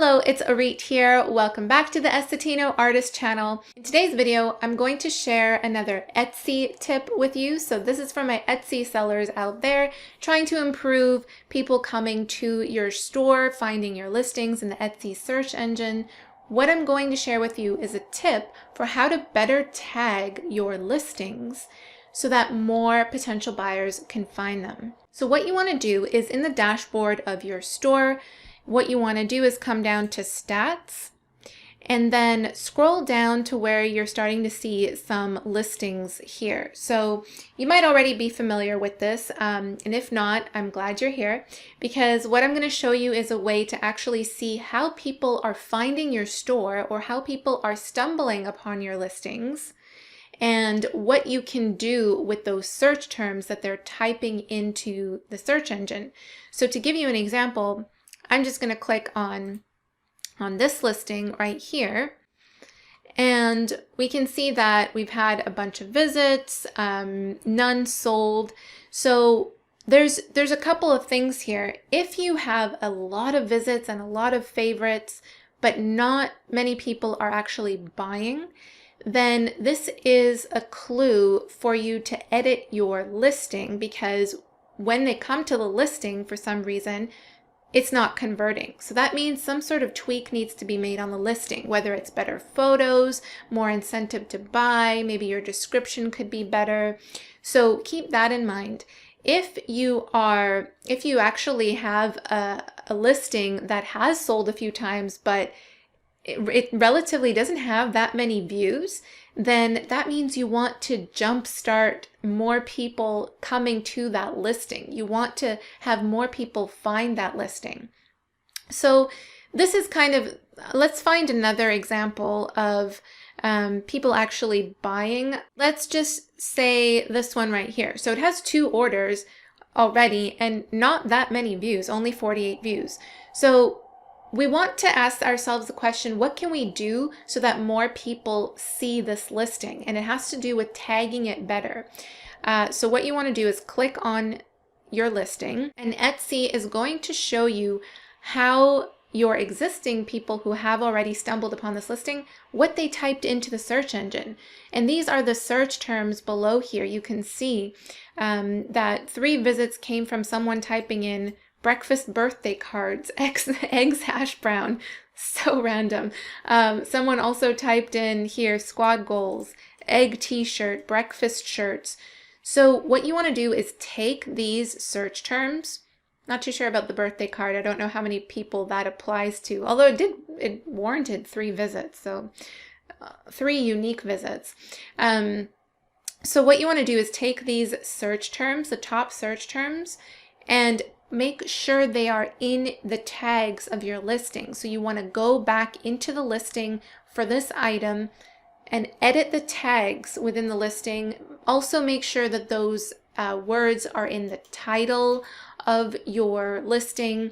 Hello, it's Auret here. Welcome back to the Estetino Artist channel. In today's video, I'm going to share another Etsy tip with you. So this is for my Etsy sellers out there trying to improve people coming to your store, finding your listings in the Etsy search engine. What I'm going to share with you is a tip for how to better tag your listings so that more potential buyers can find them. So what you want to do is in the dashboard of your store, what you want to do is come down to stats and then scroll down to where you're starting to see some listings here. So you might already be familiar with this, and if not, I'm glad you're here, because what I'm going to show you is a way to actually see how people are finding your store or how people are stumbling upon your listings and what you can do with those search terms that they're typing into the search engine. So to give you an example, I'm just going to click on this listing right here, and we can see that we've had a bunch of visits, none sold. So there's a couple of things here. If you have a lot of visits and a lot of favorites, but not many people are actually buying, then this is a clue for you to edit your listing, because when they come to the listing for some reason, it's not converting. So that means some sort of tweak needs to be made on the listing, whether it's better photos, more incentive to buy, maybe your description could be better. So keep that in mind. If you actually have a listing that has sold a few times, but it relatively doesn't have that many views, then that means you want to jumpstart more people coming to that listing. You want to have more people find that listing. So this is kind of, let's find another example of people actually buying. Let's just say this one right here. So it has 2 orders already and not that many views, only 48 views. So we want to ask ourselves the question, what can we do so that more people see this listing? And it has to do with tagging it better. So what you want to do is click on your listing, and Etsy is going to show you how your existing people who have already stumbled upon this listing, what they typed into the search engine. And these are the search terms below here. You can see that 3 visits came from someone typing in breakfast birthday cards, eggs hash brown, so random. Someone also typed in here squad goals, egg t-shirt, breakfast shirts. So what you want to do is take these search terms. Not too sure about the birthday card. I don't know how many people that applies to, although it warranted 3 visits, so 3 unique visits. So what you want to do is take these search terms, the top search terms, and make sure they are in the tags of your listing. So you want to go back into the listing for this item and edit the tags within the listing. Also make sure that those words are in the title of your listing,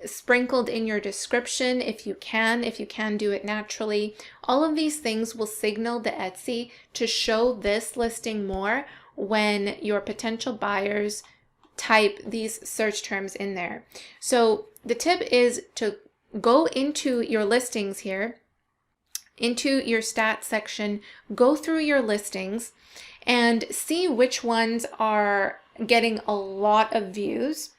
sprinkled in your description if you can do it naturally. All of these things will signal to Etsy to show this listing more when your potential buyers type these search terms in there. So the tip is to go into your listings here, into your stats section, go through your listings and see which ones are getting a lot of views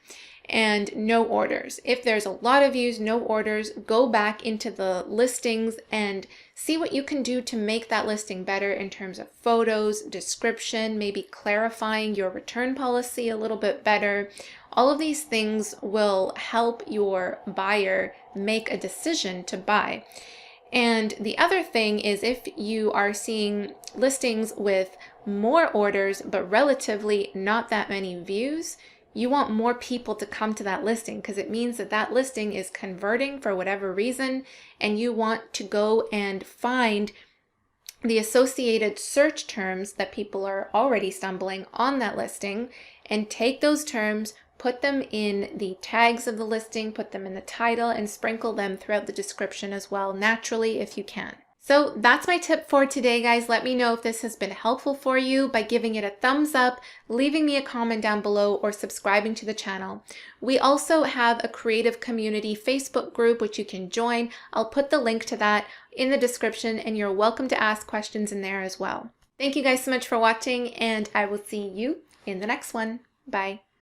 and no orders. If there's a lot of views, no orders, go back into the listings and see what you can do to make that listing better in terms of photos, description, maybe clarifying your return policy a little bit better. All of these things will help your buyer make a decision to buy. And the other thing is, if you are seeing listings with more orders but relatively not that many views, you want more people to come to that listing, because it means that that listing is converting for whatever reason, and you want to go and find the associated search terms that people are already stumbling on that listing and take those terms, put them in the tags of the listing, put them in the title, and sprinkle them throughout the description as well, naturally if you can. So that's my tip for today, guys. Let me know if this has been helpful for you by giving it a thumbs up, leaving me a comment down below, or subscribing to the channel. We also have a creative community Facebook group which you can join. I'll put the link to that in the description, and you're welcome to ask questions in there as well. Thank you guys so much for watching, and I will see you in the next one. Bye.